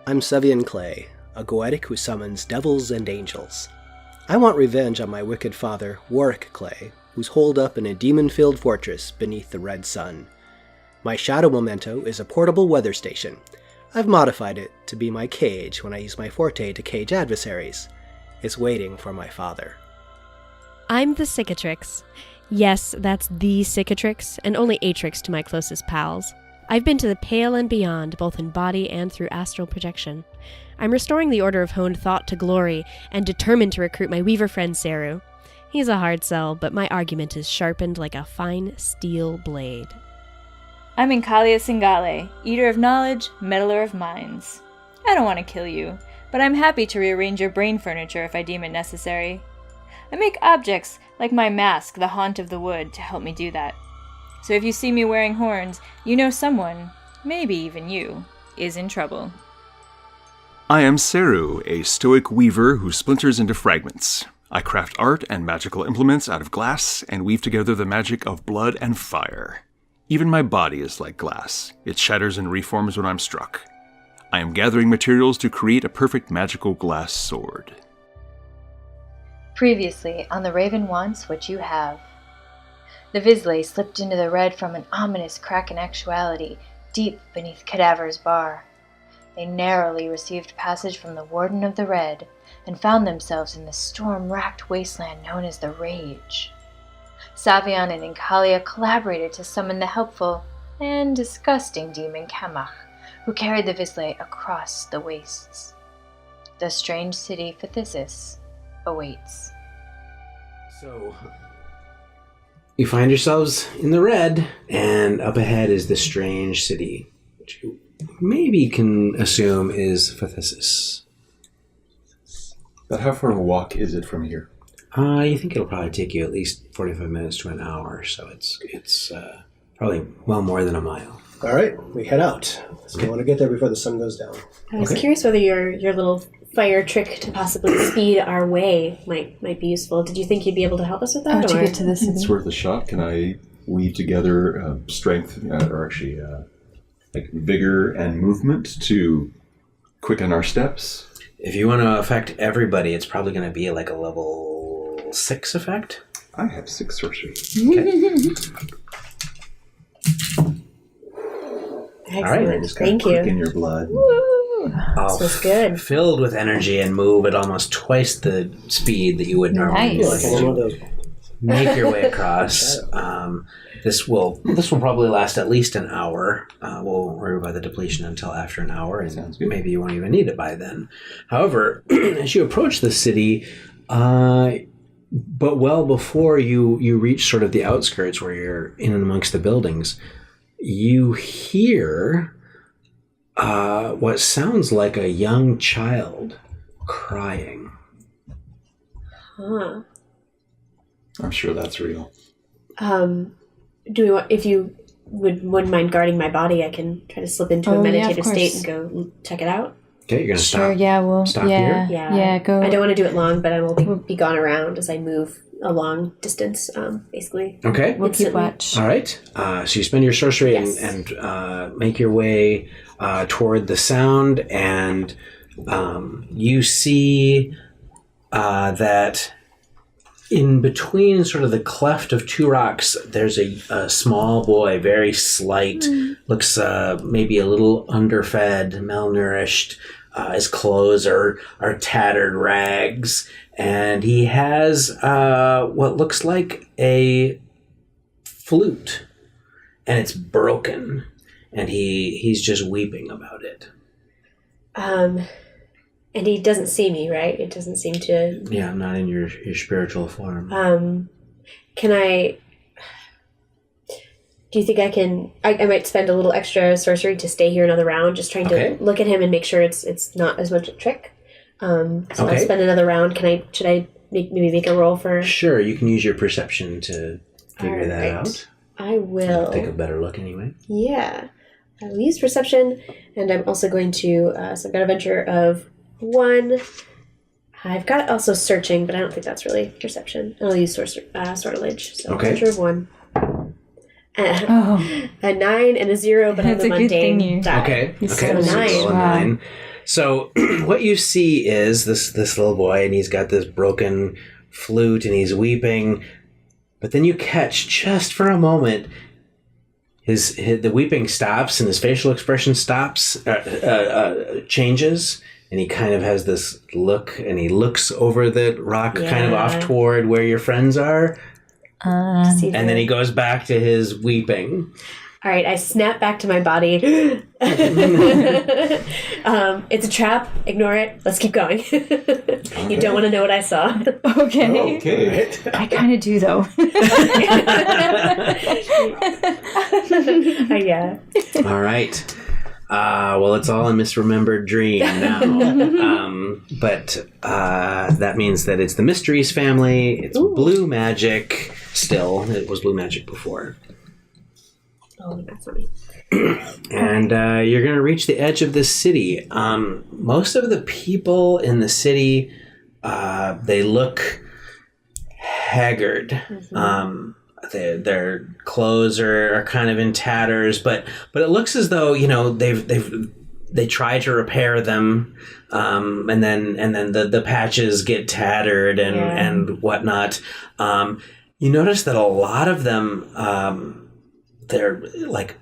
I'm Savion Clay, a Goetic who summons devils and angels. I want revenge on my wicked father, Warwick Clay, who's holed up in a demon-filled fortress beneath the red sun. My shadow memento is a portable weather station. I've modified it to be my cage when I use my forte to cage adversaries. It's waiting for my father. I'm the Cicatrix. Yes, that's the Cicatrix, and only Atrix to my closest pals. I've been to the pale and beyond, both in body and through astral projection. I'm restoring the Order of Honed Thought to glory, and determined to recruit my weaver friend Seru. He's a hard sell, but my argument is sharpened like a fine steel blade. I'm Incalia Singale, eater of knowledge, meddler of minds. I don't want to kill you, but I'm happy to rearrange your brain furniture if I deem it necessary. I make objects, like my mask, the haunt of the wood, to help me do that. So if you see me wearing horns, you know someone, maybe even you, is in trouble. I am Seru, a stoic weaver who splinters into fragments. I craft art and magical implements out of glass and weave together the magic of blood and fire. Even my body is like glass. It shatters and reforms when I'm struck. I am gathering materials to create a perfect magical glass sword. Previously on the Raven Wants What You Have. The vislae slipped into the red from an ominous crack in actuality, deep beneath Cadaver's bar. They narrowly received passage from the Warden of the Red, and found themselves in the storm-racked wasteland known as the Rage. Savion and Incalia collaborated to summon the helpful and disgusting demon Kamach, who carried the vislae across the wastes. The strange city Phthisis awaits. So, you find yourselves in the red, and up ahead is the strange city, which you maybe can assume is Phthisis. But how far of a walk is it from here? You think it'll probably take you at least 45 minutes to an hour, so it's probably well more than a mile. All right, we head out. So we want to get there before the sun goes down. I was curious whether your little fire trick to possibly speed our way might be useful. Did you think you'd be able to help us with that? To get to this? It's worth a shot. Can I weave together strength, or actually like vigor and movement to quicken our steps? If you want to affect everybody, it's probably going to be like a level 6 effect. I have 6 sorcery. Okay. Excellent. All right, Just kind of quicken your blood. This was good. Filled with energy and move at almost twice the speed that you would normally Nice. do. Make your way across. This will probably last at least an hour. We'll worry about the depletion until after an hour, and maybe you won't even need it by then. However, as you approach the city, but well before you reach sort of the outskirts where you're in and amongst the buildings, you hear what sounds like a young child crying. Huh. I'm sure that's real. Do we want, if you wouldn't mind guarding my body, I can try to slip into a meditative state and go check it out. Okay, you're gonna Sure, yeah, we'll stop here. Yeah, go. I don't want to do it long, but I will be gone around as I move a long distance, basically. Okay. We'll keep watch. All right. So you spend your sorcery Yes. and make your way toward the sound, and you see that in between sort of the cleft of two rocks, there's a small boy, very slight, looks maybe a little underfed, malnourished. His clothes are tattered rags, and he has what looks like a flute, and it's broken, and he's just weeping about it. And he doesn't see me, right? It doesn't seem to... Yeah, not in your spiritual form. Can I... Do you think I can... I might spend a little extra sorcery to stay here another round, just trying to look at him and make sure it's not as much a trick. I'll spend another round. Should I maybe make a roll for... Sure, you can use your perception to figure that out. I will. Take a better look anyway. Yeah. I will use perception, and I'm also going to... so I've got a venture of 1. I've got also searching, but I don't think that's really perception. I'll use sortilege. So venture of 1. A 9 and a 0, but I have a mundane die. Okay. So So 9. roll a 9. So what you see is this little boy, and he's got this broken flute, and he's weeping. But then you catch, just for a moment, the weeping stops, and his facial expression changes, and he kind of has this look, and he looks over the rock, kind of off toward where your friends are, and then he goes back to his weeping. All right, I snap back to my body. It's a trap. Ignore it. Let's keep going. You don't want to know what I saw. Okay. I kind of do, though. Yeah. All right. Well, it's all a misremembered dream now. But that means that it's the Mysteries family. It's blue magic still. It was blue magic before. Oh, that's funny. And you're going to reach the edge of this city. Most of the people in the city, they look haggard. Mm-hmm. Their clothes are kind of in tatters, but it looks as though, they try to repair them, and then the patches get tattered and whatnot. You notice that a lot of them, they're like,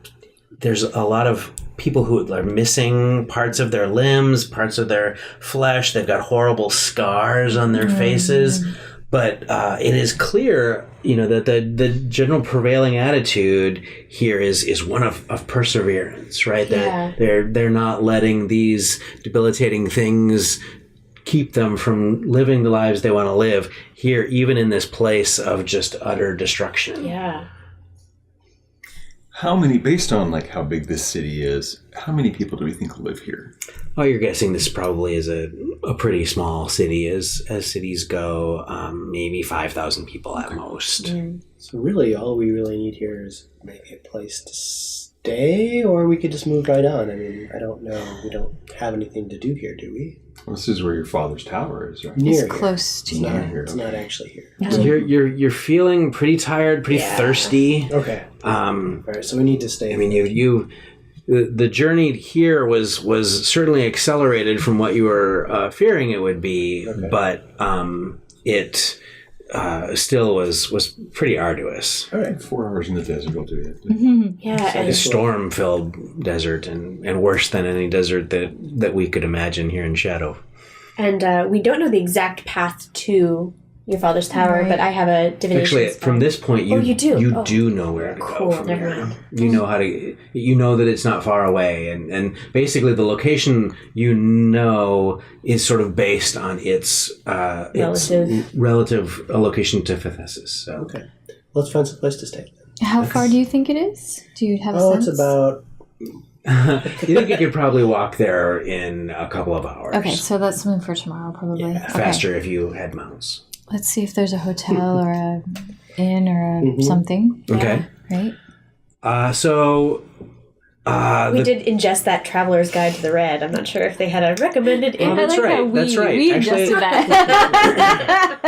there's a lot of people who are missing parts of their limbs, parts of their flesh. They've got horrible scars on their faces. But it is clear, that the general prevailing attitude here is one of perseverance, right? That they're not letting these debilitating things keep them from living the lives they want to live here, even in this place of just utter destruction. Yeah. How many, based on how big this city is, how many people do we think live here? Oh, you're guessing this probably is a pretty small city as cities go, maybe 5,000 people at most. Mm. So really, all we really need here is maybe a place to stay, or we could just move right on. I mean, I don't know. We don't have anything to do here, do we? Well, this is where your father's tower is, right? Near It's close to here. It's not actually here. So you're feeling pretty tired, pretty thirsty. Okay. All right, so we need to stay. I mean, the journey here was certainly accelerated from what you were fearing it would be, but it still was pretty arduous. All right, 4 hours in the desert will do it. Yeah. It's like a storm-filled desert, and worse than any desert that we could imagine here in Shadow. And we don't know the exact path to your father's tower, but I have a divination. Actually, from this point, you do know where to cool, go from never here. mind. You know how to. You know that it's not far away, and basically the location is sort of based on its relative location to Phthisis. So. Okay, let's find some place to stay. How far do you think it is? Do you have a sense? It's about. You think you could probably walk there in a couple of hours? Okay, so that's something for tomorrow, probably. Yeah, faster if you had mounts. Let's see if there's a hotel or a inn or something. Okay. Right? We did ingest that Traveler's Guide to the Red. I'm not sure if they had a recommended inn. Oh, that's right. That's right. We Actually, ingested that.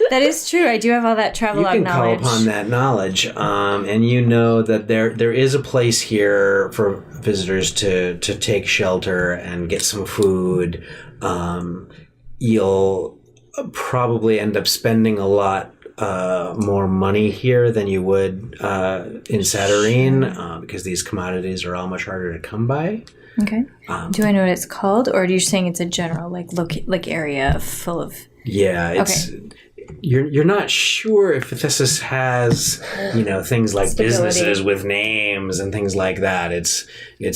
That is true. I do have all that travelogue you can knowledge. call upon that knowledge, and you know that there is a place here for visitors to take shelter and get some food. You'll probably end up spending a lot more money here than you would in Saturnine, because these commodities are all much harder to come by. Okay. Do I know what it's called, or are you saying it's a general area full of? Yeah, it's. Okay. You're not sure if Phthisis has things like businesses with names and things like that. It's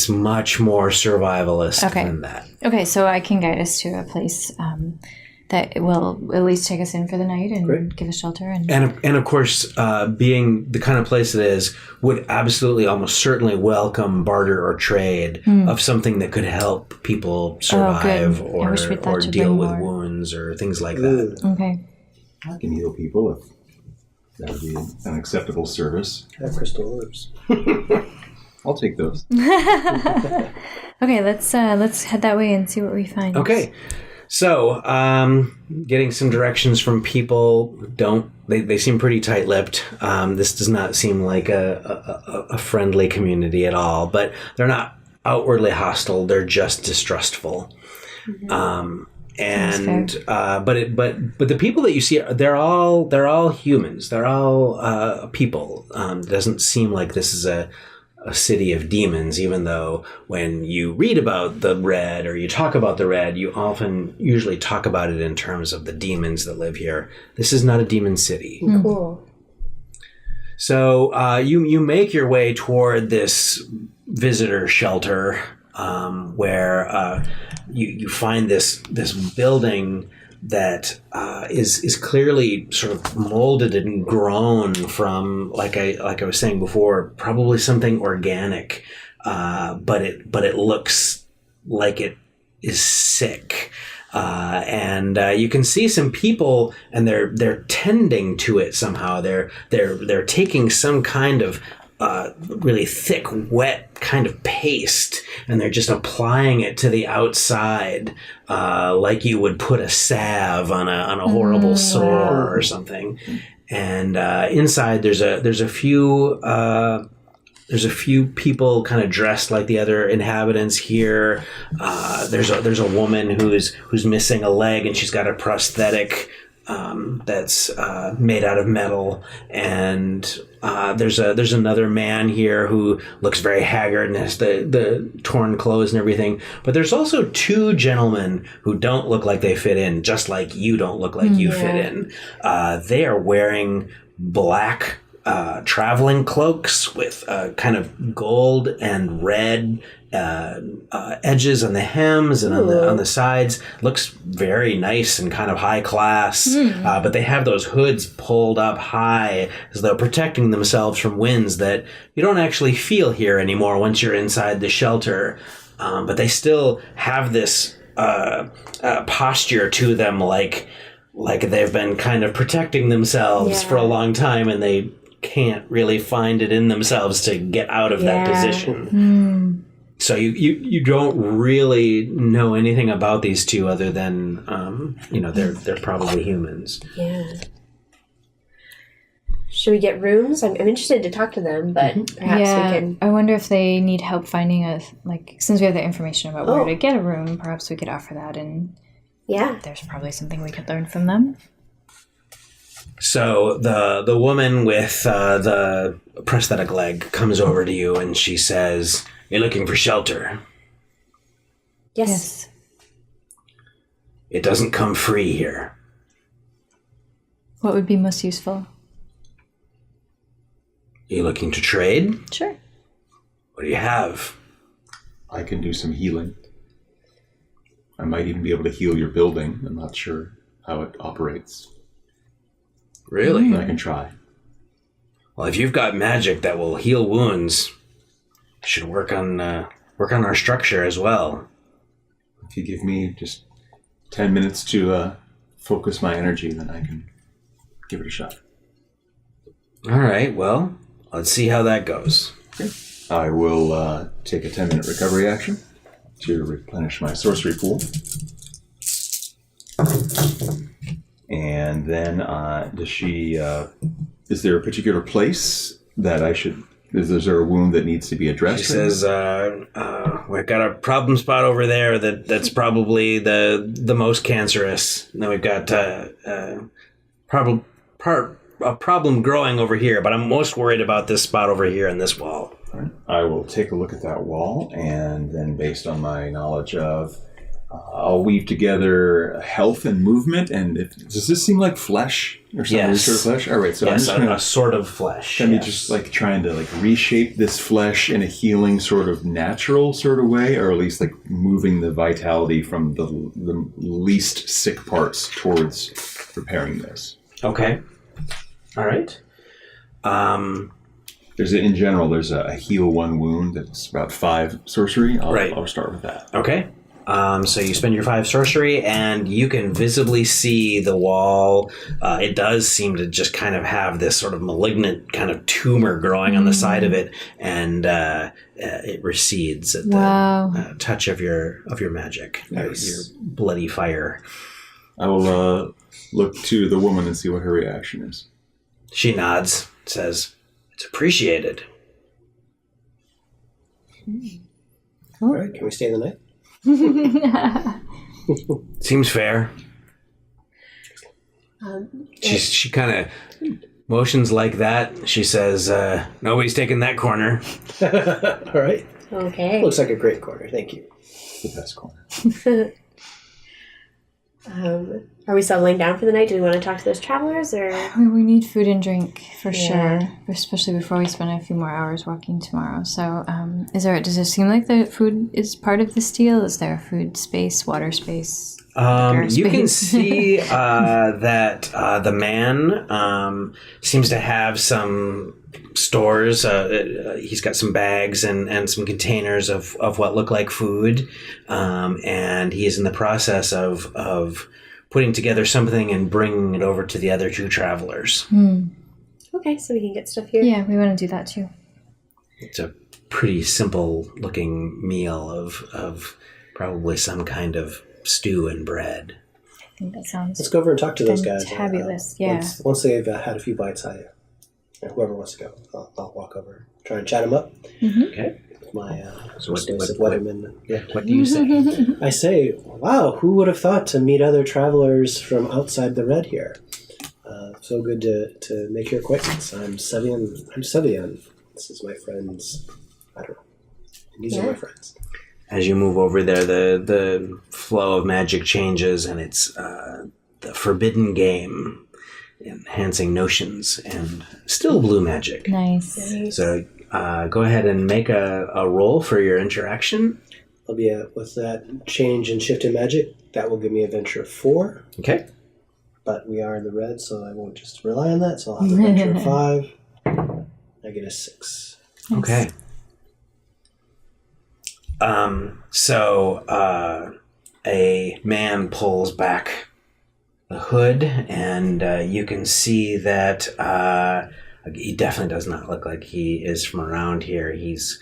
much more survivalist than that. Okay, so I can guide us to a place that will at least take us in for the night and give us shelter. And of course, being the kind of place it is, would absolutely almost certainly welcome barter or trade of something that could help people survive or deal with wounds or things like that. Okay. I can heal people if that would be an acceptable service. I have crystal orbs. I'll take those. Okay, let's head that way and see what we find. Okay. So, getting some directions from people. They seem pretty tight-lipped. This does not seem like a friendly community at all, but they're not outwardly hostile. They're just distrustful. But the people that you see, they're all humans. They're all people. It doesn't seem like this is a city of demons, even though when you read about the Red or you talk about the Red, you usually talk about it in terms of the demons that live here. This is not a demon city. Cool. So you make your way toward this visitor shelter where you find this building that is clearly sort of molded and grown from, like I was saying before, probably something organic, but it looks like it is sick. And you can see some people, and they're tending to it somehow. They're taking some kind of really thick, wet kind of paste, and they're just applying it to the outside, like you would put a salve on a horrible sore or something. And inside, there's a few people kind of dressed like the other inhabitants here. There's a woman who's missing a leg, and she's got a prosthetic that's made out of metal, and there's another man here who looks very haggard and has the torn clothes and everything. But there's also two gentlemen who don't look like they fit in, just like you don't look like you fit in. They are wearing black traveling cloaks with kind of gold and red edges on the hems and on the sides. Looks very nice and kind of high class. But they have those hoods pulled up high as though protecting themselves from winds that you don't actually feel here anymore once you're inside the shelter. But they still have this posture to them, like they've been kind of protecting themselves for a long time, and they can't really find it in themselves to get out of that position. So you don't really know anything about these two other than they're probably humans. Yeah. Should we get rooms? I'm interested to talk to them, but perhaps we can. I wonder if they need help finding since we have the information about where to get a room, perhaps we could offer that, and there's probably something we could learn from them. So the woman with the prosthetic leg comes over to you, and she says, "You're looking for shelter." Yes. It doesn't come free here. What would be most useful? You looking to trade? Sure. What do you have? I can do some healing. I might even be able to heal your building. I'm not sure how it operates. Really? I can try. Well, if you've got magic that will heal wounds, you should work on our structure as well. If you give me just 10 minutes to focus my energy, then I can give it a shot. All right, well, let's see how that goes. Okay. I will take a 10-minute recovery action to replenish my sorcery pool. And then is there a particular place that I should, is there a wound that needs to be addressed? She says, we've got a problem spot over there that's probably the most cancerous. And then we've got a problem growing over here, but I'm most worried about this spot over here in this wall. All right. I will take a look at that wall, and then based on my knowledge of, I'll weave together health and movement. And does this seem like flesh or something? Yes. Sort of flesh? All right. So yes, I'm just a sort of flesh. Can be just like trying to like reshape this flesh in a healing sort of natural sort of way, or at least like moving the vitality from the least sick parts towards repairing this. Okay. All right. There's a heal one wound that's about 5 sorcery. I'll start with that. Okay. So you spend your 5 sorcery, and you can visibly see the wall. It does seem to just kind of have this sort of malignant kind of tumor growing on the side of it, and it recedes at the touch of your magic, nice. Your bloody fire. I will look to the woman and see what her reaction is. She nods, says, "It's appreciated." All right, can we stay the night? Seems fair. She kind of motions like that. She says, nobody's taking that corner. All right. Okay. Looks like a great corner. Thank you. The best corner. Are we settling down for the night? Do we want to talk to those travelers, or? We need food and drink for sure, especially before we spend a few more hours walking tomorrow. So, does it seem like the food is part of this deal? Is there a food space, water space? You can see that the man seems to have some stores. He's got some bags and some containers of what look like food, and he's in the process of putting together something and bringing it over to the other two travelers. Okay, so we can get stuff here. Yeah, we want to do that too. It's a pretty simple looking meal of probably some kind of stew and bread. I think that sounds. Let's go over and talk to those guys. Fabulous, yeah. Once they've had a few bites, whoever wants to go, I'll walk over, try and chat them up. Okay. My So what do Weatherman. you say? I say, wow, who would have thought to meet other travelers from outside the red here? So good to make your acquaintance. I'm Savion. This is my friends. I don't know. And these are my friends. As you move over there, the flow of magic changes, and it's the forbidden game, enhancing notions, and still blue magic. Nice. So go ahead and make a roll for your interaction. I'll be with that change and shift in magic. That will give me a venture of 4. Okay. But we are in the red, so I won't just rely on that. So I'll have a venture of 5. I get a 6. Nice. Okay. So a man pulls back the hood, and you can see that he definitely does not look like he is from around here. He's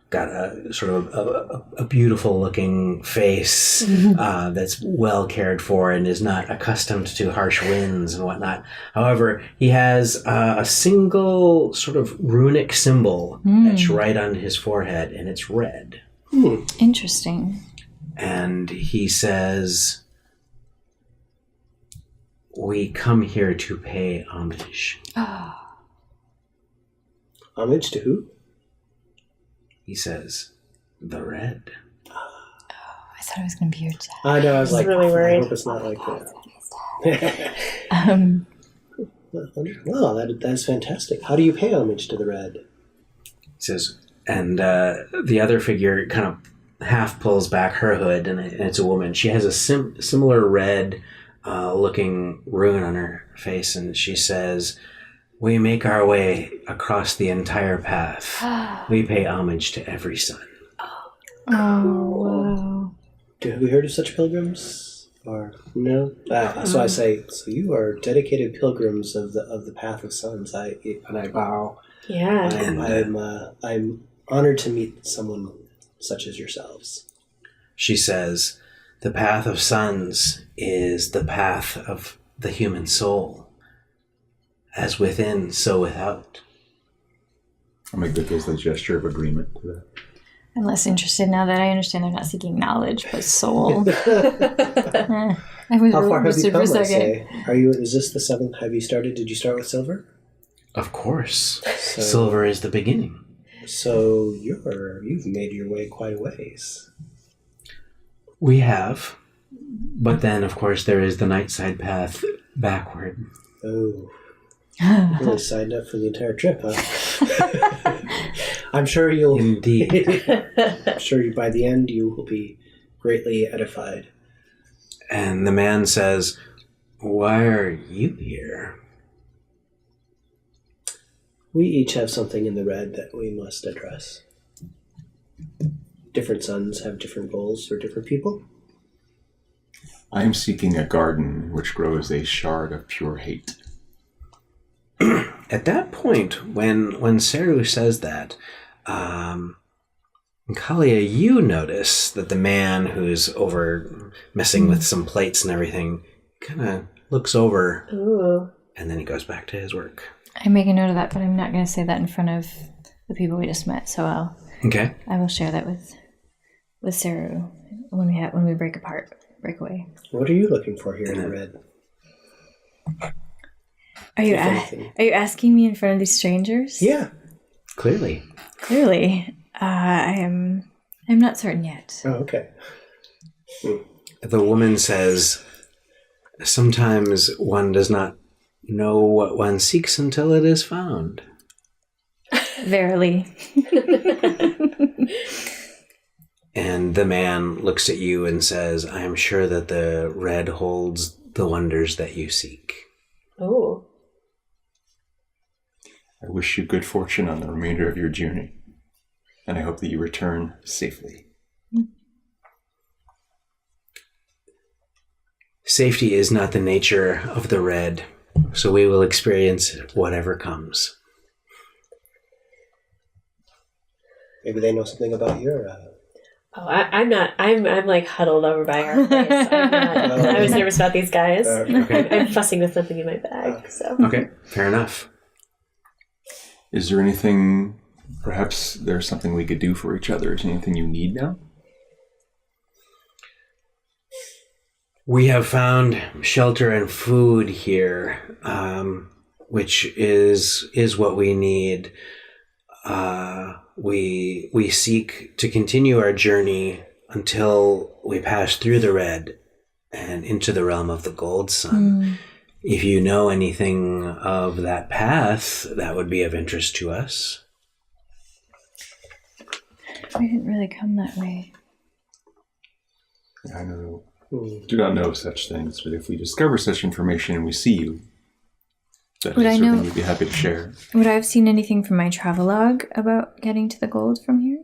got a sort of a beautiful looking face that's well cared for and is not accustomed to harsh winds and whatnot. However, he has a single sort of runic symbol etched right on his forehead, and it's red. Interesting. And he says, "We come here to pay homage." Homage to who? He says, "The red." I thought it was going to be your dad. I know, I was like, really I worried. hope it's not like that. Well, that's fantastic. How do you pay homage to the red? He says, and the other figure kind of half pulls back her hood, and it's a woman. She has a similar red looking rune on her face, and she says, "We make our way across the entire path. We pay homage to every sun." Oh, wow. Have we heard of such pilgrims? Or no? So I say, so you are dedicated pilgrims of the path of suns. I bow. Yeah. I'm honored to meet someone such as yourselves. She says, "The path of suns is the path of the human soul. As within, so without." I'll make the gesture of agreement to that. I'm less interested now that I understand they're not seeking knowledge, but soul. I was How really far have you interested come, for a I second. say? Is this the 7th? Did you start with silver? Of course, So- silver is the beginning. So you've made your way quite a ways. We have, but then, of course, there is the night side path backward. Oh. Really signed up for the entire trip, huh? I'm sure you'll... Indeed. I'm sure by the end you will be greatly edified. And the man says, "Why are you here?" We each have something in the red that we must address. Different suns have different goals for different people. I am seeking a garden which grows a shard of pure hate. At that point, when Seru says that, Kalia, you notice that the man who's over messing with some plates and everything kind of looks over, Ooh. and then he goes back to his work. I make a note of that, but I'm not going to say that in front of the people we just met, so Okay. I will share that with Seru when we break away. What are you looking for here in the red? Are you asking me in front of these strangers? Yeah. Clearly. I'm not certain yet. Oh, okay. The woman says, sometimes one does not know what one seeks until it is found. Verily. And the man looks at you and says, I am sure that the red holds the wonders that you seek. Oh. I wish you good fortune on the remainder of your journey, and I hope that you return safely. Safety is not the nature of the red, so we will experience whatever comes. Maybe they know something about your... I'm not. I'm like huddled over by our place. I was nervous about these guys. Okay. I'm fussing with something in my bag. So. Okay, fair enough. Is there anything, perhaps there's something we could do for each other? Is there anything you need now? We have found shelter and food here, which is what we need. We seek to continue our journey until we pass through the red and into the realm of the gold sun. If you know anything of that path, that would be of interest to us. We didn't really come that way. I do not know such things, but if we discover such information and we see you, that is something we'd be happy to share. Would I have seen anything from my travelogue about getting to the gold from here?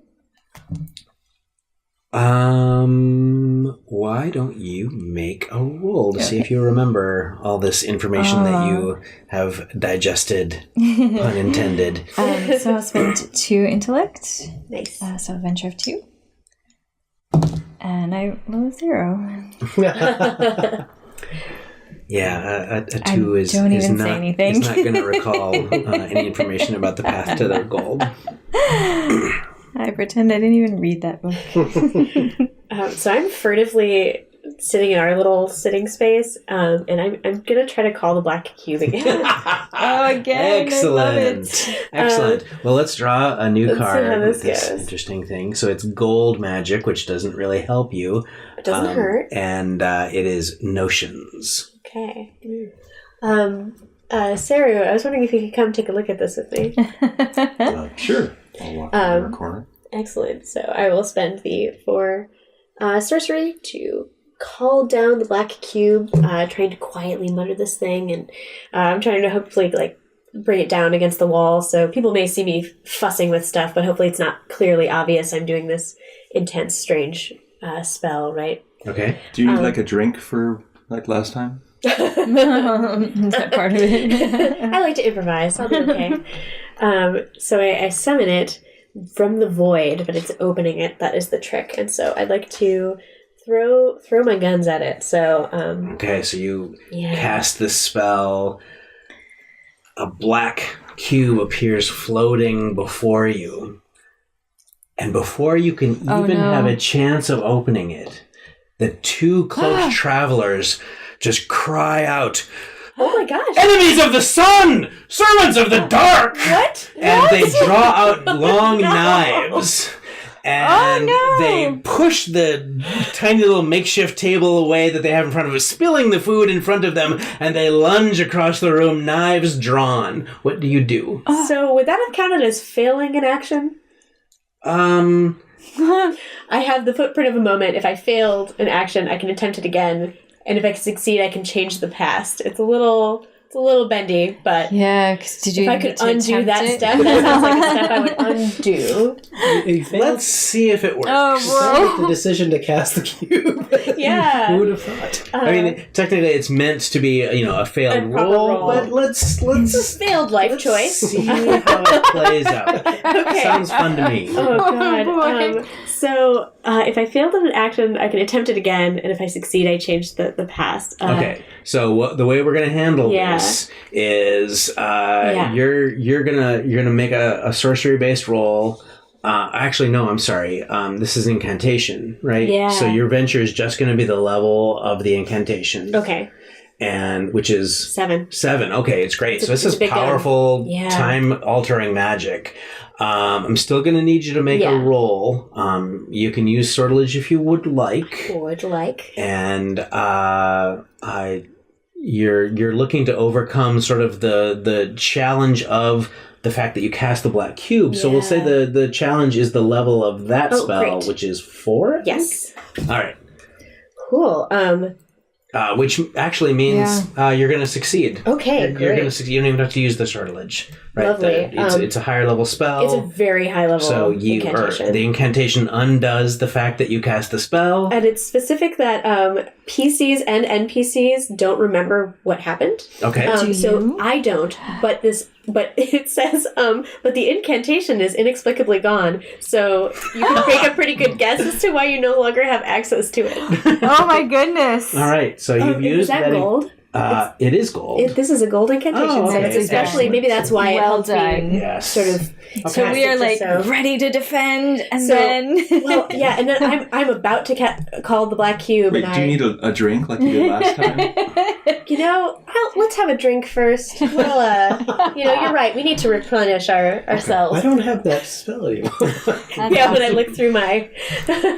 Why don't you make a roll to see if you remember all this information that you have digested, pun intended. So I'll spend 2 intellect. Nice. So a venture of 2. And I roll a 0. Yeah, a 2 is don't even not, say anything. is not going to recall any information about the path to their gold. I pretend I didn't even read that book. So I'm furtively sitting in our little sitting space, and I'm going to try to call the black cube again. Again, Excellent. I love it. Excellent. Well, let's draw a new let's see card how with this this goes. interesting thing. So it's gold magic, which doesn't really help you. It doesn't hurt. And it is notions. Okay. Seru, I was wondering if you could come take a look at this with me. Sure. I'll walk over the corner. Excellent. So I will spend the 4 sorcery to call down the black cube, trying to quietly mutter this thing, and I'm trying to hopefully bring it down against the wall. So people may see me fussing with stuff, but hopefully it's not clearly obvious I'm doing this intense, strange spell, right? Okay. Do you need a drink for like last time? Is that part of it? I like to improvise. I'll be okay. So I summon it from the void, but it's opening it. That is the trick. And so I'd like to throw my guns at it. So Okay, so you cast this spell. A black cube appears floating before you. And before you can even have a chance of opening it, the 2 cloaked travelers just cry out, oh my gosh! "Enemies of the sun! Servants of the dark!" What? And they draw out long knives. And they push the tiny little makeshift table away that they have in front of us, spilling the food in front of them, and they lunge across the room, knives drawn. What do you do? So would that have counted as failing in action? I have the footprint of a moment. If I failed an action, I can attempt it again. And if I succeed, I can change the past. It's a little bendy, but Yeah, because did you if I could undo that step, that sounds like a step I would undo. You failed. Let's see if it works. Make the decision to cast the cube. Yeah. Who would have thought? I mean, technically, it's meant to be, a failed A proper roll, roll. but let's It's a failed life choice. see how it plays out. Okay. Sounds fun to me. Oh god. boy. So if I failed an action, I can attempt it again, and if I succeed, I change the past. Okay, so the way we're gonna handle this is you're gonna make a sorcery based roll Actually, no, I'm sorry. This is incantation, right? Yeah. So your venture is just going to be the level of the incantation. Okay. And which is 7. 7. Okay, it's great. So this it's is a big gun. powerful, Yeah. time-altering magic. I'm still going to need you to make a roll. You can use sortilege if you would like. And you're looking to overcome sort of the challenge of the fact that you cast the black cube. So we'll say the challenge is the level of that spell, great. which is 4. Yes. All right. Cool. Which actually means you're going to succeed. Okay, You're great. going to succeed. You don't even have to use the sortilege. Right? Lovely. It's a higher level spell. It's a very high level So incantation. the incantation undoes the fact that you cast the spell. And it's specific that PCs and NPCs don't remember what happened. Okay. So I don't, but it says, but the incantation is inexplicably gone. So you can make a pretty good guess as to why you no longer have access to it. Oh my goodness. All right. So you've used is that gold? It is gold. This is a gold incantation, Oh, so okay. it's especially maybe that's why Well it helps done. me Yes. sort of. So we are like So- ready to defend, and So- then Well, yeah, and then I'm about to call the black cube, Wait, and do you need a drink like you did last time? let's have a drink first. Well, you're right. We need to replenish ourselves. I don't have that spell anymore. Yeah, when I look through my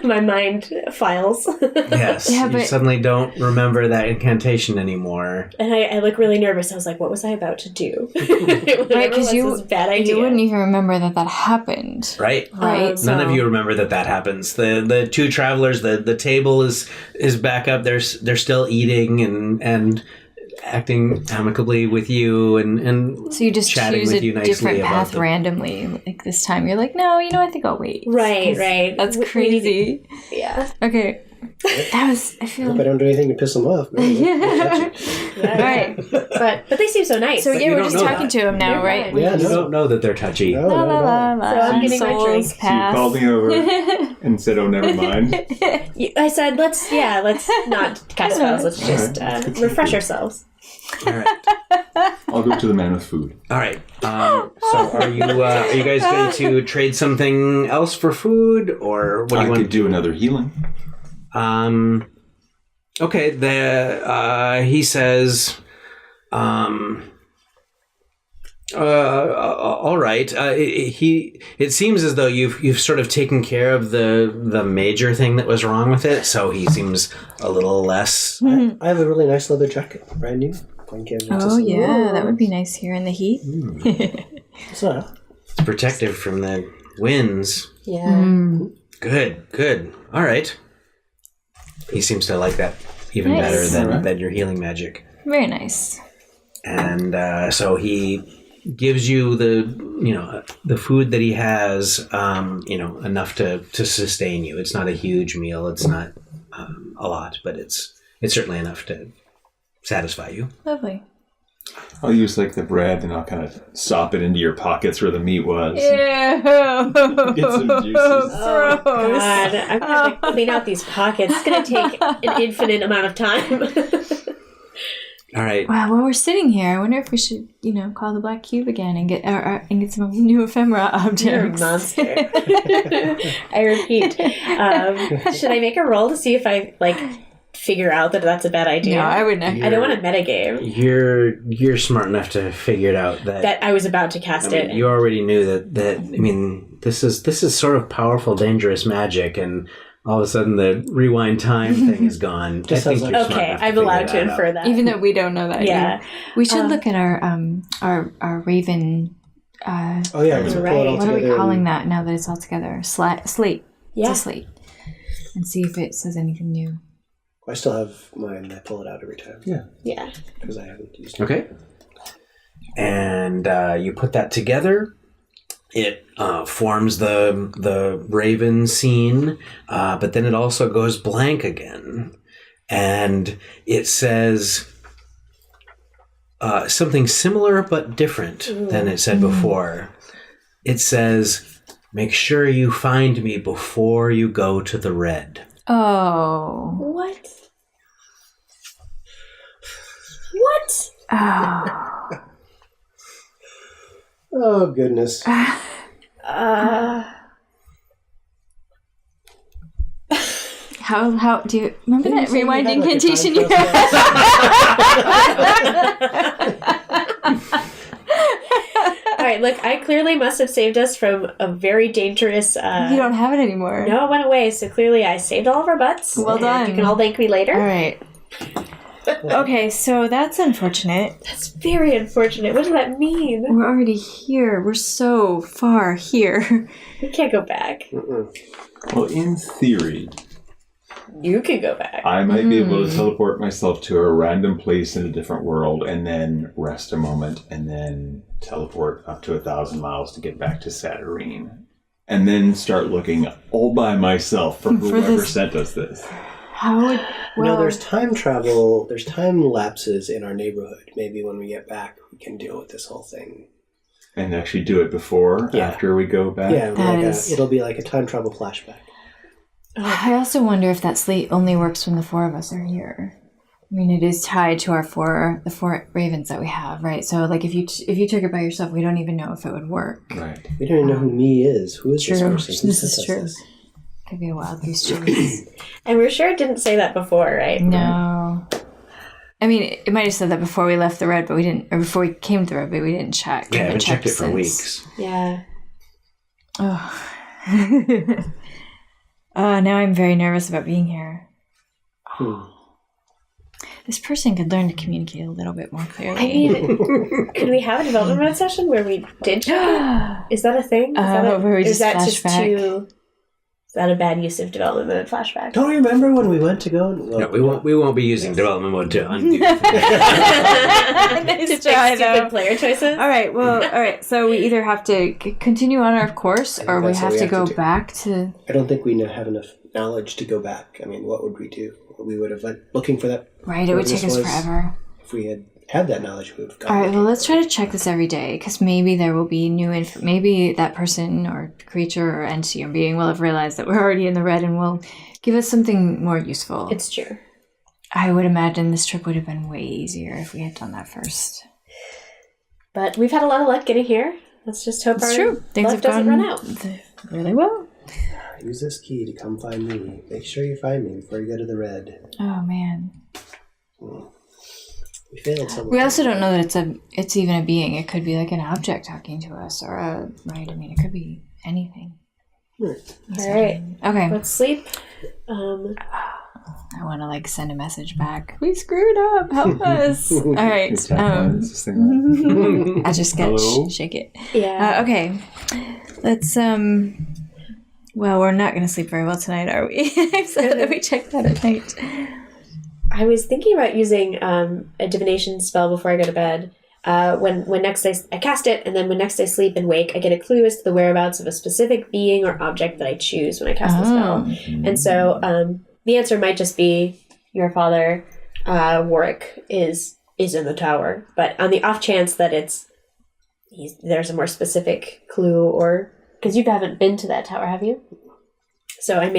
my mind files, Yes. Yeah, you but- suddenly don't remember that incantation anymore. and I look really nervous. I was like, "What was I about to do?" right, because this bad idea. you wouldn't even remember that happened, Right. right? None of you remember that happens. The two travelers, the table is back up. They're still eating and acting amicably with you and So you just chatting choose with a you nicely different about path the- randomly. Like this time, you're like, no, I think I'll wait. Right. That's We need crazy. to- yeah. Okay, that was. I I feel. hope I don't do anything to piss them off. Maybe. All right. But they seem so nice. So But yeah, you we're don't just know talking that. to him now, You're right? fine. Yeah, You no. don't know that they're touchy. No, La la no, la no. la. So I'm getting my Souls drink. So you pass. called me over and said, "Oh, never mind." I said, let's not cast spells. Let's just refresh ourselves. All right. I'll go to the man with food. All right. So are you guys going to trade something else for food, or what do I you want could do another healing. Okay. He says, all right. It seems as though you've sort of taken care of the major thing that was wrong with it, so he seems a little less. I have a really nice leather jacket, brand new. Oh yeah, that would be nice here in the heat. It's not. It's protective from the winds. Yeah. Good. All right. He seems to like that even Nice. better than your healing magic. Very nice. And so he gives you the food that he has, enough to sustain you. It's not a huge meal. It's not a lot, but it's certainly enough to satisfy you. Lovely. I'll use like the bread and I'll kind of sop it into your pockets where the meat was. Ew. Get some juices. Oh, God. I'm going to have to clean out these pockets. It's going to take an infinite amount of time. All right. Wow, while we're sitting here, I wonder if we should, call the Black Cube again and get some new ephemera objects. You're a monster. I repeat. Should I make a roll to see if I, figure out that that's a bad idea? No, I would not. I don't want to metagame. You're smart enough to figure it out That I was about to cast it. you already knew that. I mean, this is sort of powerful, dangerous magic, and all of a sudden the rewind time thing is gone. Just I think sounds you're like- smart Okay, enough I'm figure allowed to that infer out. that. Even though we don't know that Yeah. yet. We should look at our raven. Oh yeah, let's pull it all What are we together calling and- that now that it's all together? Slate. Yeah. It's a slate. And see if it says anything new. I still have mine. I pull it out every time. Yeah. Because I haven't used it. Okay. And you put that together. It forms the raven scene, but then it also goes blank again. And it says something similar but different than it said before. It says, "Make sure you find me before you go to the red." Oh. What? What? Oh. Oh goodness. How do you remember Didn't that you say you rewind had, like, a incantation time you crossbow? All right, look, I clearly must have saved us from a very dangerous... You don't have it anymore. No, it went away, so clearly I saved all of our butts. Well and done. You can all thank me later. All right. Okay, so that's unfortunate. That's very unfortunate. What does that mean? We're already here. We're so far here. We can't go back. Well, in theory, You can go back. I might be able to teleport myself to a random place in a different world and then rest a moment and then teleport up to 1,000 miles to get back to Saturnine. And then start looking all by myself for whoever sent us this. How would... No, there's time travel. There's time lapses in our neighborhood. Maybe when we get back, we can deal with this whole thing. And actually do it before, Yeah. after we go back? Yeah, That like is- it'll be like a time travel flashback. I also wonder if that sleep only works when the four of us are here. I mean, it is tied to the four ravens that we have, right? So, like, if you took it by yourself, we don't even know if it would work. Right. We don't even know who me is. Who is this True. person? Who This sent is us true. this? Could be a wild goose chase. And we're sure it didn't say that before, right? No. I mean, it might have said that before we left the red, but we didn't, or before we came to the red, but we didn't check. Yeah, I haven't checked it for since. weeks. Yeah. Oh. Now I'm very nervous about being here. This person could learn to communicate a little bit more clearly. I mean, could we have a development mode session where we did check it? Is that a thing? Where we is just that flash just back? too... Is that a bad use of development mode flashback? Don't you remember when we went to go? No, we won't be using development mode to undo. Nice To try, fix though. stupid player choices? All right. So we either have to continue on our course, or we that's what have we to have to go do. back to. I don't think we have enough knowledge to go back. I mean, what would we do? We would have went looking for that. Right, it would take us forever. If we had had that knowledge, we would have All gotten right. it. Well, let's try to check this every day, because maybe there will be new info. Maybe that person or creature or entity or being will have realized that we're already in the red and will give us something more useful. It's true. I would imagine this trip would have been way easier if we had done that first. But we've had a lot of luck getting here. Let's just hope It's our true. Things luck have doesn't gone run out. really well. Use this key to come find me. Make sure you find me before you go to the red. Oh man. We failed somewhere. We also don't know that it's even a being. It could be like an object talking to us, or right. I mean, it could be anything. All right. Okay. Let's sleep. I want to like send a message back. We screwed up. Help us. All right. Is this thing I just got Hello? shake it. Yeah. Okay. Let's Well, we're not going to sleep very well tonight, are we? I've said that we check that at night. I was thinking about using a divination spell before I go to bed. When next I cast it, and then when next I sleep and wake, I get a clue as to the whereabouts of a specific being or object that I choose when I cast the spell. And so the answer might just be your father, Warwick, is in the tower. But on the off chance that there's a more specific clue, or because you haven't been to that tower, have you? So I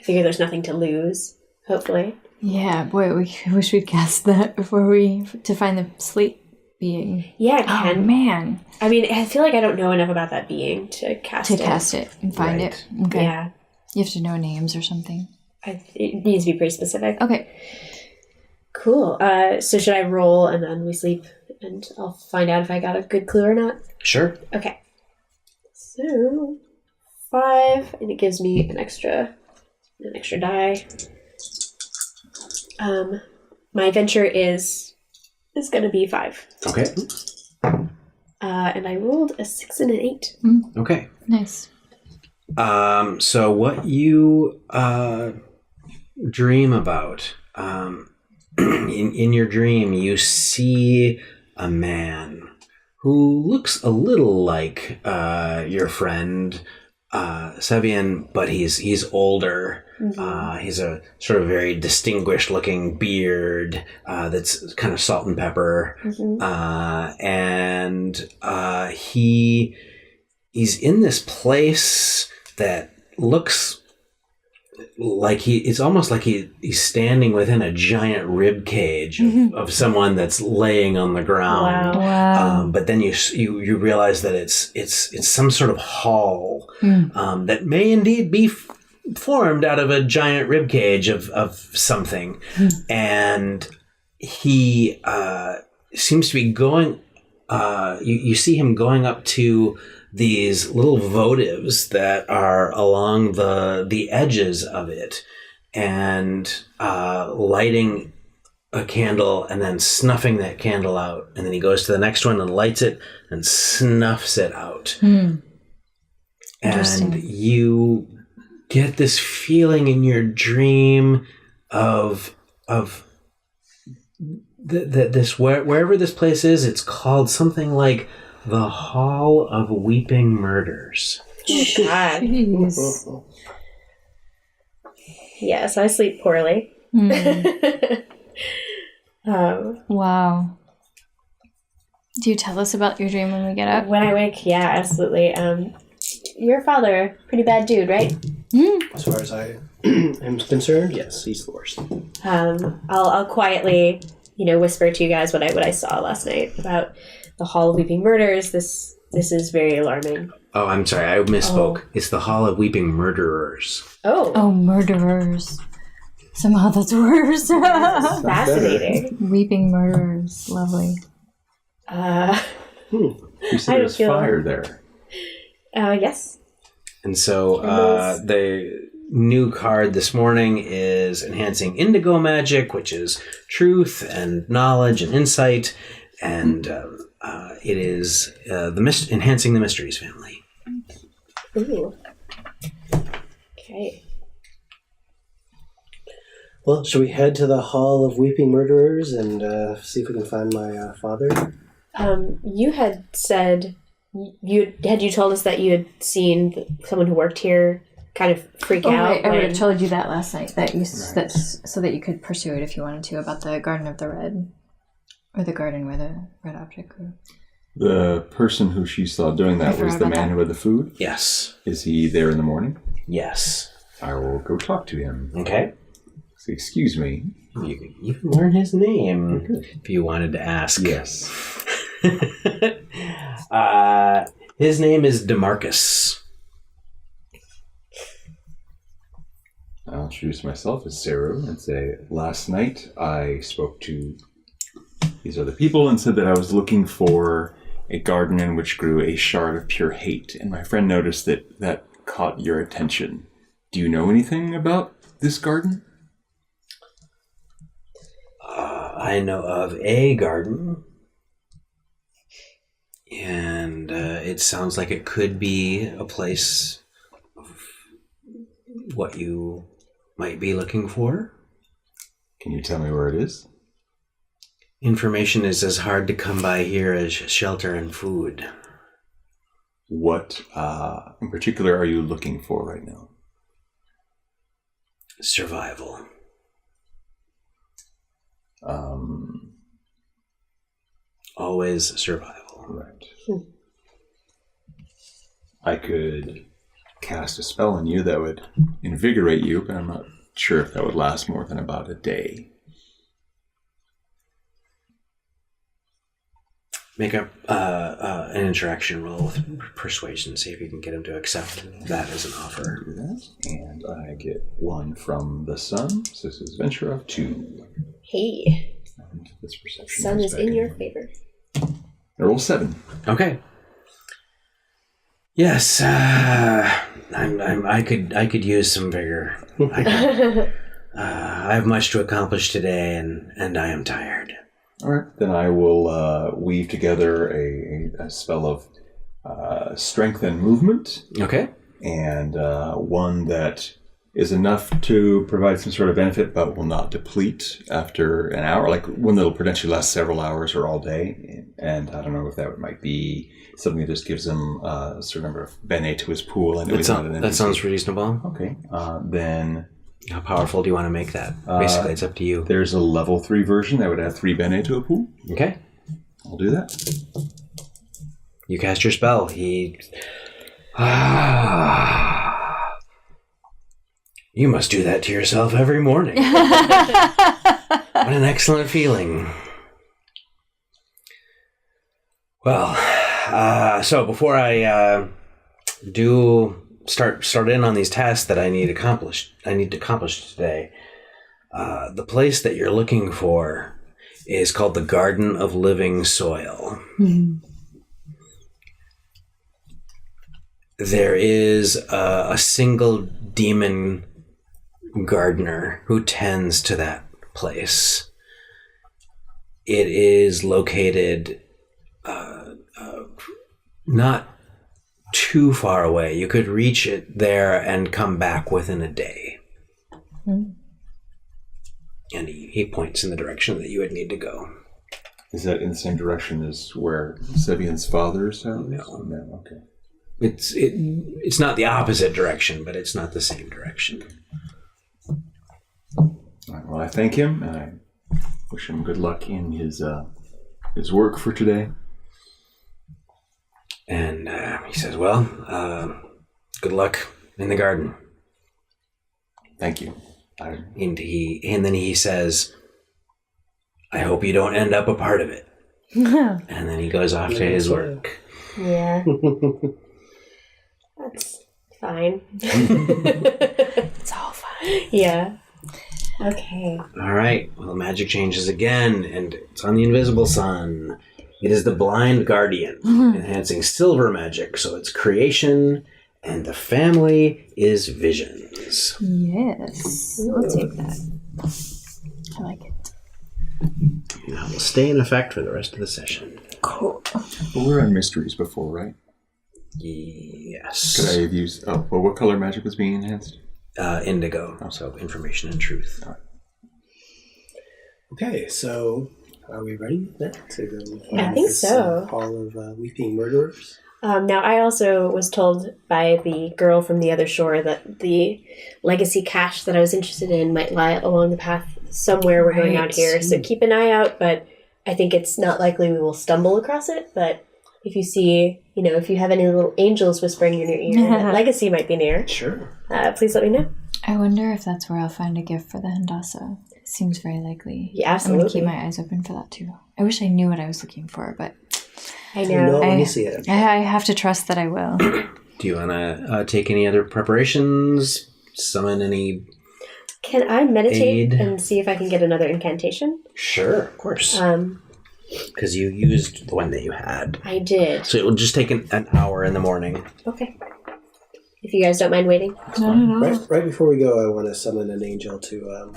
figure there's nothing to lose. Hopefully. Yeah, boy, we wish we'd cast that before to find the sleep being. Yeah, I can. Oh, man. I mean, I feel like I don't know enough about that being to cast it. To cast it and find it. Okay. Yeah. You have to know names or something. It needs to be pretty specific. Okay. Cool. So should I roll and then we sleep and I'll find out if I got a good clue or not? Sure. Okay. So 5, and it gives me an extra die. My adventure is going to be 5. Okay. And I rolled a 6 and an 8. Okay. Nice. So what you dream about, in your dream, you see a man who looks a little like your friend Savion, but he's older. He's a sort of very distinguished looking beard that's kind of salt and pepper. And he's in this place that looks like it's almost like he's standing within a giant rib cage of someone that's laying on the ground. Wow. But then you realize that it's some sort of hall that may indeed be formed out of a giant rib cage of something, and he seems to be going. You see him going up to these little votives that are along the edges of it, and lighting a candle and then snuffing that candle out, and then he goes to the next one and lights it and snuffs it out. And you get this feeling in your dream of this wherever this place is, it's called something like the Hall of Weeping Murders. Oh, God. Jeez. Yes, I sleep poorly. Wow. Do you tell us about your dream when we get up? When I wake, yeah, absolutely. Your father, pretty bad dude, right? As far as I am concerned, yes, he's the worst. I'll quietly, whisper to you guys what I saw last night about the Hall of Weeping Murders. This is very alarming. Oh, I'm sorry, I misspoke. It's the Hall of Weeping Murderers. Oh, murderers. Somehow that's worse. Fascinating. Weeping murderers. Lovely. You said there's fire there. Yes. And so the new card this morning is Enhancing Indigo Magic, which is truth and knowledge and insight, and it is Enhancing the Mysteries family. Ooh. Okay. Well, should we head to the Hall of Weeping Murderers and see if we can find my father? You had said you told us that you had seen someone who worked here kind of freak out. Right. I would have told you that last night. That's so that you could pursue it if you wanted to about the Garden of the Red, or the garden where the red object grew. The person who she saw doing that was the man who had the food? Yes. Is he there in the morning? Yes. I will go talk to him. Okay. So, excuse me. You can learn his name if you wanted to ask. Yes. His name is DeMarcus. I'll introduce myself as Seru and say, last night I spoke to these other people and said that I was looking for a garden in which grew a shard of pure hate, and my friend noticed that caught your attention. Do you know anything about this garden? I know of a garden, and it sounds like it could be a place of what you might be looking for. Can you tell me where it is? Information is as hard to come by here as shelter and food. What in particular are you looking for right now? Survival. Always survival. Right. I could cast a spell on you that would invigorate you, but I'm not sure if that would last more than about a day. Make up an interaction roll with persuasion, see if you can get him to accept that as an offer. Do that, and I get 1 from the sun. So this is venture of 2. Hey, And this perception sun goes is back in your favor. I roll 7. Okay. Yes, I could use some vigor. I have much to accomplish today, and I am tired. All right, then I will weave together a spell of strength and movement. Okay. And one that is enough to provide some sort of benefit, but will not deplete after an hour. Like one that will potentially last several hours or all day. And I don't know if that might be something that just gives him a certain number of bene to his pool. And That sounds reasonable. Okay. Then how powerful do you want to make that? Basically, it's up to you. There's a level 3 version that would add 3 bene to a pool. Okay. I'll do that. You cast your spell. You must do that to yourself every morning. What an excellent feeling. Well, so before I do start in on these tasks that I need to accomplish today. The place that you're looking for is called the Garden of Living Soil. Mm-hmm. There is a single demon gardener who tends to that place. It is located not too far away. You could reach it there and come back within a day. Mm. And he points in the direction that you would need to go. Is that in the same direction as where Savion's father's house? No. Okay. It's not the opposite direction, but it's not the same direction. All right, well, I thank him, and I wish him good luck in his work for today. And he says, well, good luck in the garden. Thank you. And then he says, I hope you don't end up a part of it. And then he goes off to his work. Yeah. That's fine. It's all fine. Yeah. Okay. All right. Well, magic changes again, and it's on the invisible sun. It is the blind guardian, enhancing silver magic, so it's creation, and the family is visions. Yes. I'll take that. I like it. Now it will stay in effect for the rest of the session. Cool. Well, we're on mysteries before, right? Yes. Could I have used... Oh, well, what color magic was being enhanced? Indigo, so information and truth. All right. Okay, so are we ready then to go? I think so. Hall of Weeping Murderers. Now, I also was told by the girl from the other shore that the legacy cache that I was interested in might lie along the path somewhere we're going out here. So keep an eye out, but I think it's not likely we will stumble across it. But if you see, if you have any little angels whispering in your ear, that legacy might be near. Sure. Please let me know. I wonder if that's where I'll find a gift for the Hindassa. It seems very likely. Yeah, absolutely. I'm going to keep my eyes open for that too. I wish I knew what I was looking for, but I know. When you see it. I have to trust that I will. Do you want to take any other preparations? Summon any... Can I meditate Aid. and see if I can get another incantation? Sure, of course. Because you used the one that you had. I did. So it will just take an hour in the morning. Okay. If you guys don't mind waiting. No. Right before we go, I want to summon an angel to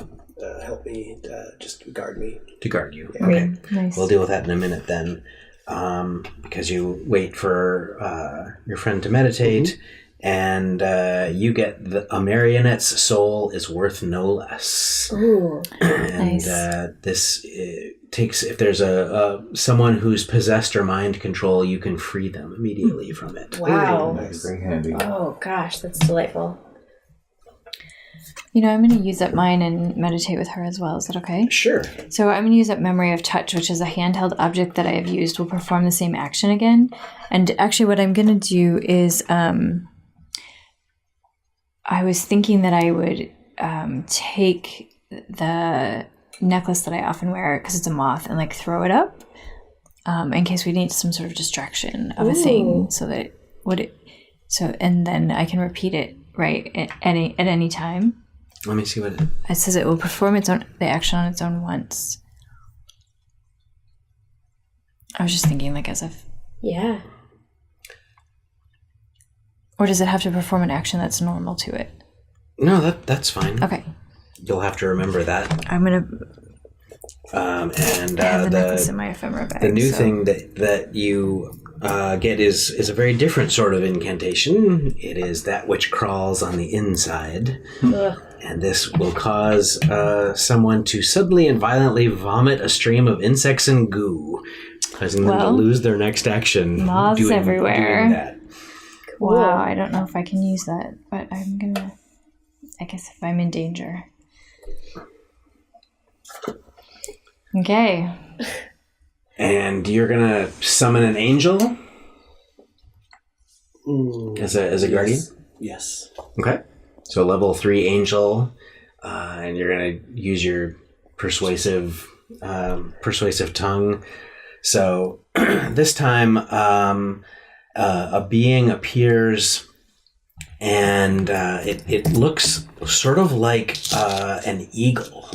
help me, just guard me. To guard you. Yeah. Okay. Nice. We'll deal with that in a minute then. Because you wait for your friend to meditate, and you get a marionette's soul is worth no less. Ooh. And Nice. this takes, if there's someone who's possessed or mind control, you can free them immediately from it. Wow. Nice. Very handy. Oh, gosh, that's delightful. I'm going to use up mine and meditate with her as well. Is that okay? Sure. So I'm going to use up Memory of Touch, which is a handheld object that I have used will perform the same action again. And actually what I'm going to do is I was thinking that I would take the necklace that I often wear because it's a moth and throw it up in case we need some sort of distraction of a thing, so that and then I can repeat it at any time. Let me see what It says it will perform the action on its own once. I was just thinking as if... Yeah. Or does it have to perform an action that's normal to it? No, that's fine. Okay. You'll have to remember that. I'm going to... And I have the necklace in my ephemera bag. the new thing that you get is a very different sort of incantation. It is that which crawls on the inside. Ugh. And this will cause someone to suddenly and violently vomit a stream of insects and goo, causing them to lose their next action. Moths everywhere. Doing that. Cool. Wow, I don't know if I can use that, but I'm going to... I guess if I'm in danger. Okay. And you're going to summon an angel as a guardian? Yes. Okay. So level 3 angel, and you're going to use your persuasive tongue. So this time, a being appears and it looks sort of like an eagle,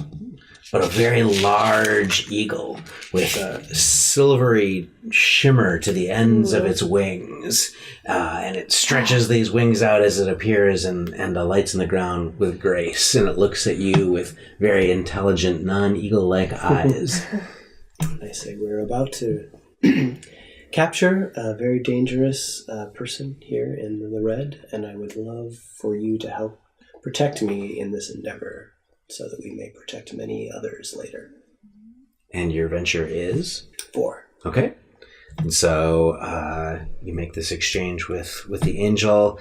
but a very large eagle with a silvery shimmer to the ends of its wings. And it stretches these wings out as it appears and alights on the ground with grace. And it looks at you with very intelligent, non-eagle-like eyes. I say we're about to capture a very dangerous person here in the Red, and I would love for you to help protect me in this endeavor so that we may protect many others later. And your venture is? 4. Okay. And so you make this exchange with the angel.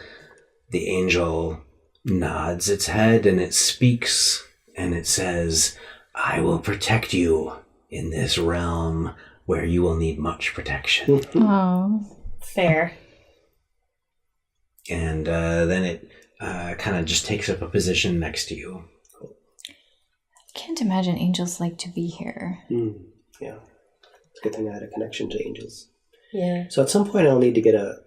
The angel nods its head and it speaks and it says, I will protect you in this realm where you will need much protection. Oh, Fair. And then it kind of just takes up a position next to you. I can't imagine angels like to be here. Yeah. It's a good thing I had a connection to angels. Yeah. So at some point I'll need to get a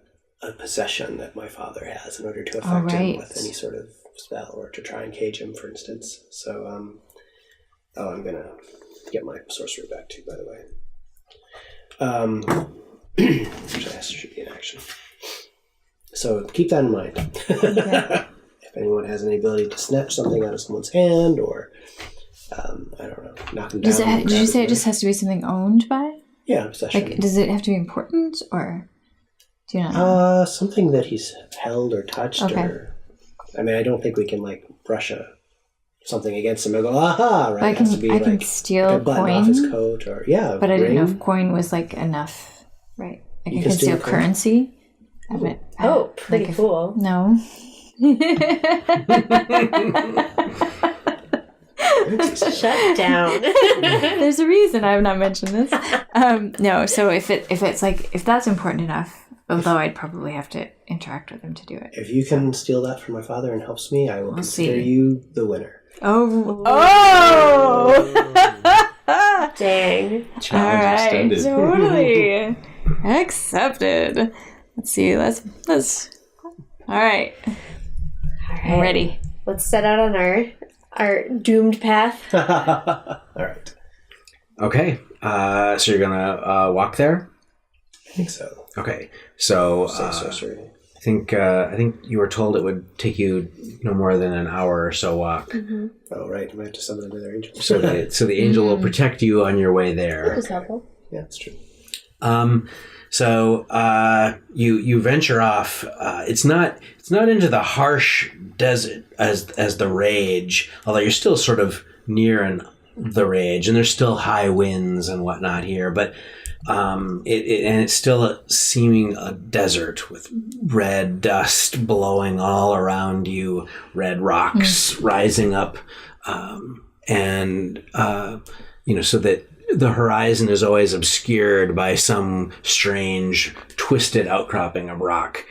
possession that my father has in order to affect him with any sort of spell or to try and cage him, for instance. So, I'm going to get my sorcery back too, by the way. Actually, that should be in action. So keep that in mind. Okay. If anyone has any ability to snatch something out of someone's hand or, I don't know, knock them down. Did you say it just has to be something owned by? Yeah, possession. Like, does it have to be important, or do you not know? Something that he's held or touched, or I mean, I don't think we can like brush something against him and go, aha, right? I can steal like a button coin off his coat, or but I didn't know if coin was like enough, right? Like You I can can steal steal currency. Pretty cool. No. Shut down. There's a reason I have not mentioned this. No, so if that's important enough, although I'd probably have to interact with him to do it. If you can steal that from my father and helps me, I will consider you the winner. Oh! Dang. Challenge All right, extended. totally accepted. Let's see. Let's. All right. I'm ready. Let's set out on our doomed path. All right. Okay. So you're going to walk there? I think so. Okay. So Sorcery. I think you were told it would take you no more than an hour or so walk. Mm-hmm. Oh, right. I might have to summon another angel. So the angel will protect you on your way there. That was helpful. Yeah, that's true. So you venture off. It's not into the harsh desert as the Rage, although you're still sort of near the Rage, and there's still high winds and whatnot here. But it's still seeming a desert with red dust blowing all around you, red rocks rising up, and so that the horizon is always obscured by some strange, twisted outcropping of rock.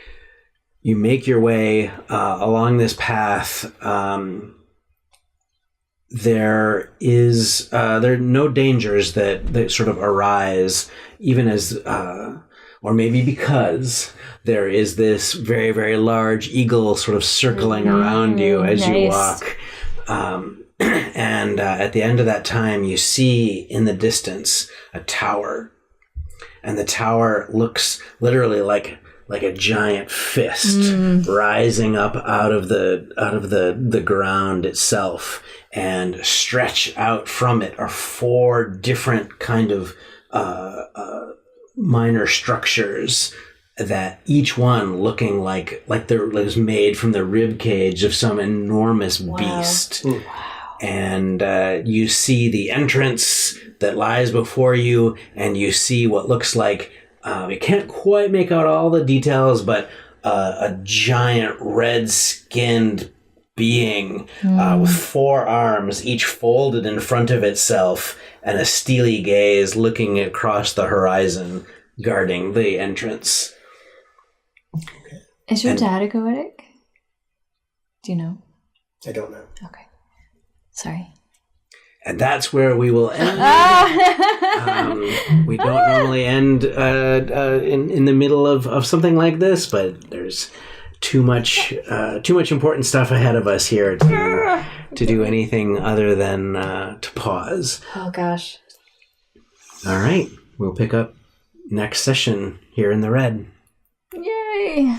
You make your way along this path. There are no dangers that sort of arise, even as, or maybe because there is this very, very large eagle sort of circling around you as you walk. And at the end of that time, you see in the distance a tower, and the tower looks literally like a giant fist rising up out of the ground itself, and stretch out from it are 4 different kind of minor structures that each one looking like they're was made from the rib cage of some enormous beast. Wow. And you see the entrance that lies before you, and you see what looks like, you can't quite make out all the details, but a giant red-skinned being with 4 arms, each folded in front of itself, and a steely gaze looking across the horizon, guarding the entrance. Is your dad a Goetic? Do you know? I don't know. Okay. Sorry. And that's where we will end. We don't normally end in the middle of something like this, but there's too much important stuff ahead of us here to do anything other than to pause. Oh gosh. All right, we'll pick up next session here in the red. Yay!